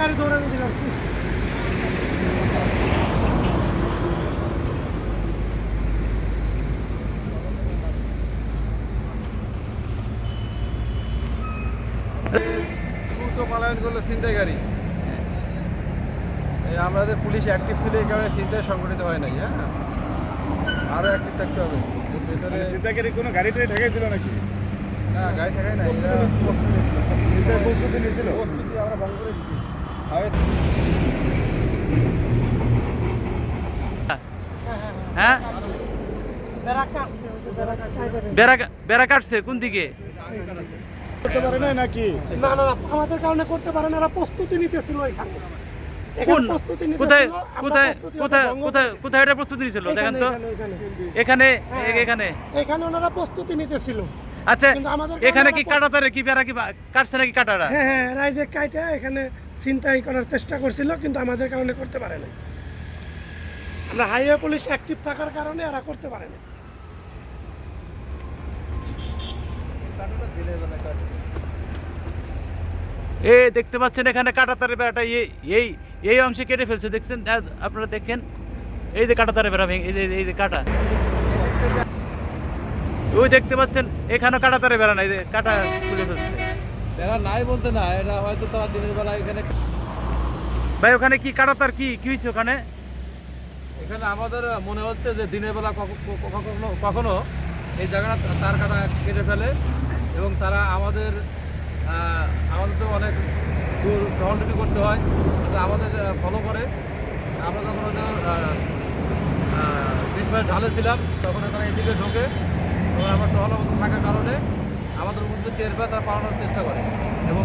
গাড়ি দৌড়ানো দিলাম। দ্রুত পালায়ন করলো ছিনতাইকারী। এই আমাদের পুলিশ অ্যাক্টিভ ছিল, এই কারণে ছিনতাই সংগঠিত হয় নাই। হ্যাঁ, আরও অ্যাক্টিভ থাকতে হবে। ভেতরে ছিনতাইকারী কোনো গাড়িতে ঠেকাইছিল নাকি? না, গাড়ি থাকাই নাই, ছিনতাইয়ের প্রস্তুতি নিয়েছিল। প্রস্তুতি আমরা ভঙ্গ করে দিচ্ছি। হ্যাঁ, বেড়া কাটছে কোন দিকে? করতে পারে না নাকি? না না না, আমাদের কারণে করতে পারে না, এরা প্রস্তুতি নিতেছিল এখানে। কোন প্রস্তুতি কোথায় নিতেছিল, আমরা কোথায় প্রস্তুতি কোথায় ভঙ্গ কোথায় করেছি। কোথায় এটা প্রস্তুতি নিয়েছিল দেখেন তো? এখানে, এখানে এখানে এখানে ওনারা প্রস্তুতি নিতেছিল। আচ্ছা, কিন্তু আমাদের এখানে কি কারণে কাটাতারে কি বেড়া কি কাটছে নাকি কাটারা? হ্যাঁ হ্যাঁ, রাইজে কাইটা এখানে ছিনতাই করার চেষ্টা করছিল, কিন্তু আমাদের কারণে করতে পারে না। আমরা হাইওয়ে পুলিশ অ্যাক্টিভ থাকার কারণে এরা করতে পারে না। এই দেখতে পাচ্ছেন এখানে কাটাতারের বেড়াটা এই এই অংশে কেটে ফেলছে, দেখছেন আপনারা দেখেন, এই যে কাটাতারের বেড়া ভেঙে, এই যে কাটা, ওই দেখতে পাচ্ছেন এখানে কাটাতারের বেড়া নাই, এই যে কাটা তুলে ফেলছে। এরা নাই বলতে না, এরা হয়তো তারা দিনের বেলা এখানে ভাই ওখানে কি কাটাতার কি কি হয়েছে ওখানে? এখানে আমাদের মনে হচ্ছে যে দিনের বেলা কখনো কখনো এই জায়গাটা তার কাটা কেটে ফেলে, এবং তারা আমাদের তো অনেক দূর টহল ডিউটি করতে হয়, আমাদের ফলো করে। আমরা যখন ওদের 20 মাইল ঢালে ছিলাম, তখন তারা এদিকে ঢোকে, তখন আমরা টহল অবস্থা থাকার কারণে আমাদের উপস্থিত টের পায়, তারা পালানোর চেষ্টা করে এবং